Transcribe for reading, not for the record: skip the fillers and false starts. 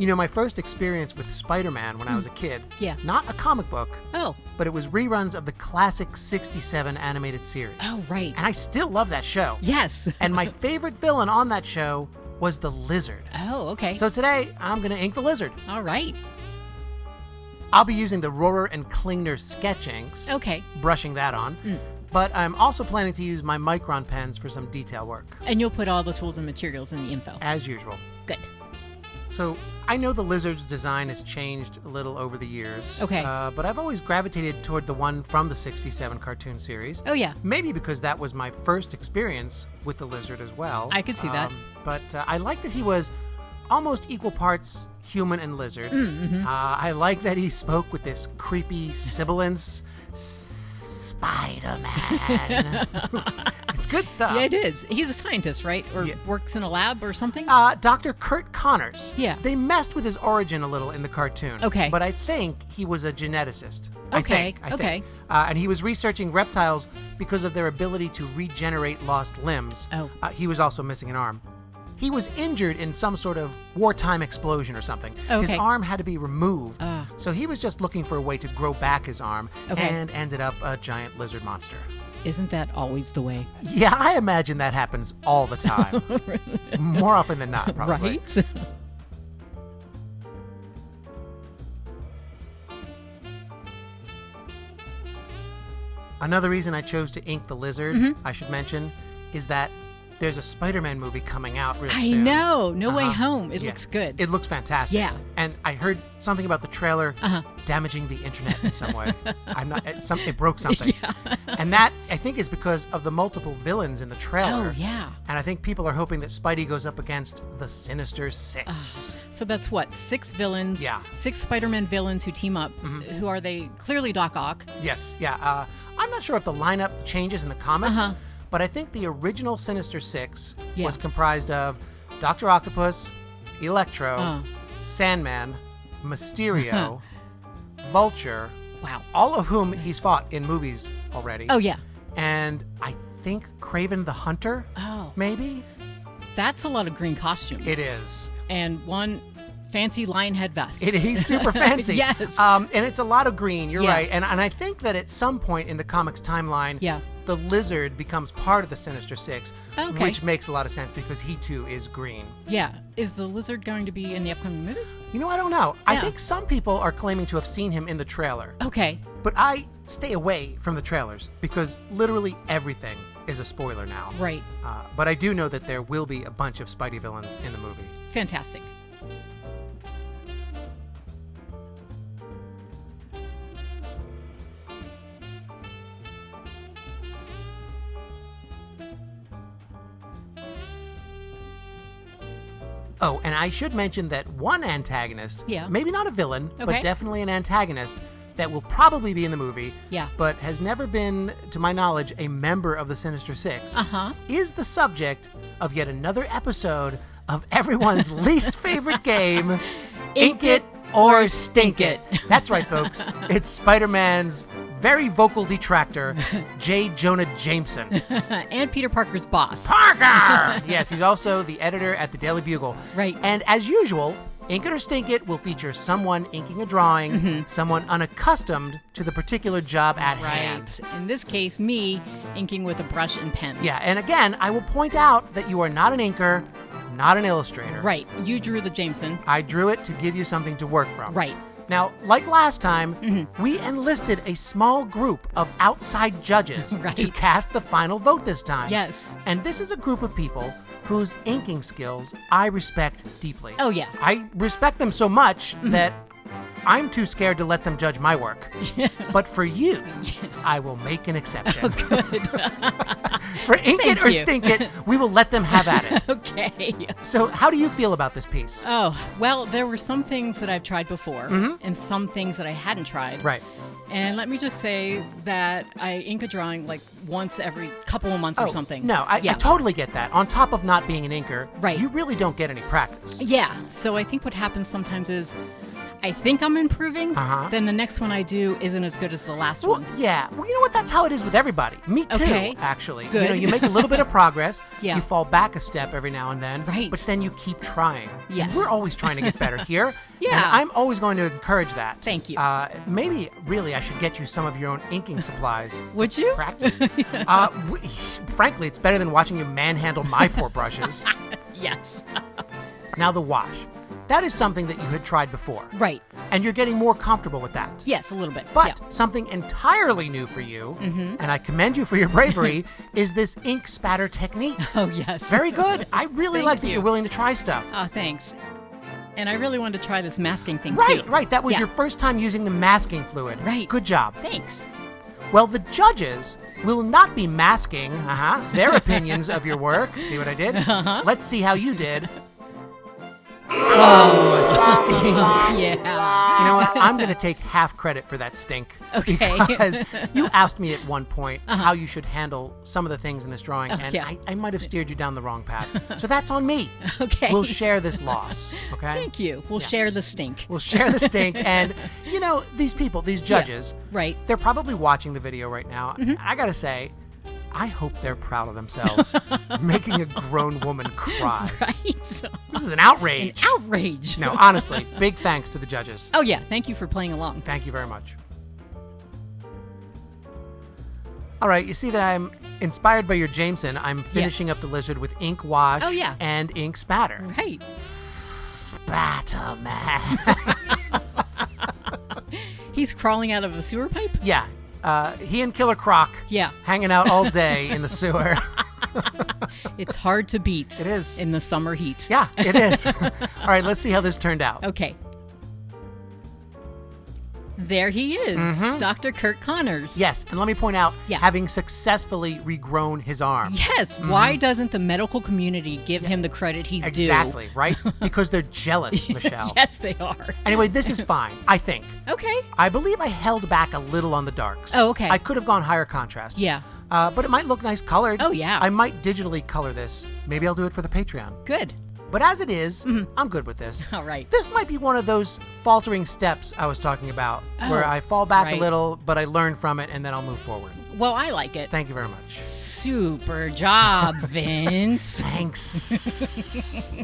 You know, my first experience with Spider-Man when I was a kid, not a comic book, but it was reruns of the classic 67 animated series. Oh, right. And I still love that show. Yes. And my favorite villain on that show was the Lizard. Oh, okay. So today, I'm going to ink the Lizard. All right. I'll be using the Rohrer and Klingner sketch inks. Okay. Brushing that on. But I'm also planning to use my Micron pens for some detail work. And you'll put all the tools and materials in the info. As usual. Good. So, I know the Lizard's design has changed a little over the years. Okay. But I've always gravitated toward the one from the 67 cartoon series. Oh, yeah. Maybe because that was my first experience with the Lizard as well. I could see that. But I like that he was almost equal parts human and lizard. I like that he spoke with this creepy sibilance. Spider-Man. It's good stuff. Yeah, it is. He's a scientist, right? Or works in a lab or something? Dr. Kurt Connors. Yeah. They messed with his origin a little in the cartoon. Okay. But I think he was a geneticist. Okay. I think. And he was researching reptiles because of their ability to regenerate lost limbs. Oh. He was also missing an arm. He was injured in some sort of wartime explosion or something. Okay. His arm had to be removed. So he was just looking for a way to grow back his arm and ended up a giant lizard monster. Isn't that always the way? Yeah, I imagine that happens all the time. More often than not, probably. Right? Another reason I chose to ink the Lizard, I should mention, is that there's a Spider-Man movie coming out real soon. I know. No Way Home. It looks good. It looks fantastic. Yeah. And I heard something about the trailer damaging the internet in some way. It broke something. Yeah. And that, I think, is because of the multiple villains in the trailer. Oh, yeah. And I think people are hoping that Spidey goes up against the Sinister Six. So that's what? 6 villains? Yeah. 6 Spider-Man villains who team up. Who are they? Clearly Doc Ock. Yes. Yeah. I'm not sure if the lineup changes in the comics. But I think the original Sinister Six was comprised of Dr. Octopus, Electro, Sandman, Mysterio, Vulture, all of whom he's fought in movies already. Oh, yeah. And I think Kraven the Hunter, maybe? That's a lot of green costumes. It is. And one fancy lion head vest. He's super fancy. Yes. And it's a lot of green, you're right. And I think that at some point in the comics timeline, the Lizard becomes part of the Sinister Six, which makes a lot of sense because he too is green. Yeah. Is the Lizard going to be in the upcoming movie? You know, I don't know. I think some people are claiming to have seen him in the trailer. Okay. But I stay away from the trailers because literally everything is a spoiler now. Right. But I do know that there will be a bunch of Spidey villains in the movie. Fantastic. Oh, and I should mention that one antagonist, maybe not a villain, but definitely an antagonist, that will probably be in the movie, but has never been, to my knowledge, a member of the Sinister Six, is the subject of yet another episode of everyone's least favorite game, Ink It or Stink It. That's right, folks. It's Spider-Man's very vocal detractor, J. Jonah Jameson. And Peter Parker's boss. Parker! Yes, he's also the editor at the Daily Bugle. Right. And as usual, Ink It or Stink It will feature someone inking a drawing, someone unaccustomed to the particular job at hand. In this case, me inking with a brush and pen. Yeah, and again, I will point out that you are not an inker, not an illustrator. Right. You drew the Jameson. I drew it to give you something to work from. Right. Now, like last time, we enlisted a small group of outside judges to cast the final vote this time. Yes. And this is a group of people whose inking skills I respect deeply. Oh, yeah. I respect them so much that I'm too scared to let them judge my work. But for you, I will make an exception. Oh, good. For Ink It or Stink It, we will let them have at it. Okay. So how do you feel about this piece? Oh, well, there were some things that I've tried before and some things that I hadn't tried. Right. And let me just say that I ink a drawing like once every couple of months or something. No, I totally get that. On top of not being an inker, you really don't get any practice. Yeah. So I think what happens sometimes is I think I'm improving, then the next one I do isn't as good as the last one. Yeah. Well, you know what? That's how it is with everybody. Me too, actually. Good. You know, you make a little bit of progress. Yeah. You fall back a step every now and then. Right. But then you keep trying. Yes. And we're always trying to get better here. Yeah. And I'm always going to encourage that. Thank you. Maybe, really, I should get you some of your own inking supplies. Would you? Practice. Frankly, it's better than watching you manhandle my poor brushes. Yes. Now, the wash. That is something that you had tried before. Right. And you're getting more comfortable with that. Yes, a little bit. But something entirely new for you, and I commend you for your bravery, is this ink spatter technique. Oh, yes. Very good. I really like that you're willing to try stuff. Oh, thanks. And I really wanted to try this masking thing, too. Right. That was your first time using the masking fluid. Right. Good job. Thanks. Well, the judges will not be masking their opinions of your work. See what I did? Let's see how you did. Oh, stink. Yeah. You know what? I'm going to take half credit for that stink. Okay. Because you asked me at one point how you should handle some of the things in this drawing, and I might have steered you down the wrong path. So that's on me. Okay. We'll share this loss, okay? Thank you. We'll share the stink. We'll share the stink. And, you know, these people, these judges, right. They're probably watching the video right now. I got to say, I hope they're proud of themselves, making a grown woman cry. Right. This is an outrage. An outrage. No, honestly, big thanks to the judges. Oh, yeah. Thank you for playing along. Thank you very much. All right, you see that I'm inspired by your Jameson. I'm finishing up the lizard with ink wash and ink spatter. Right. Spatter, man. He's crawling out of a sewer pipe? Yeah. He and Killer Croc hanging out all day in the sewer. It's hard to beat. It is. In the summer heat. Yeah, it is. All right, let's see how this turned out. Okay. There he is, Dr. Kurt Connors. Yes, and let me point out, having successfully regrown his arm. Yes, why doesn't the medical community give him the credit he's due? Exactly, right? Because they're jealous, Michelle. Yes, they are. Anyway, this is fine, I think. Okay. I believe I held back a little on the darks. Oh, okay. I could have gone higher contrast. Yeah. But it might look nice colored. Oh, yeah. I might digitally color this. Maybe I'll do it for the Patreon. Good. But as it is, I'm good with this. All right. This might be one of those faltering steps I was talking about, where I fall back a little, but I learn from it, and then I'll move forward. Well, I like it. Thank you very much. Super job, Vince. Thanks.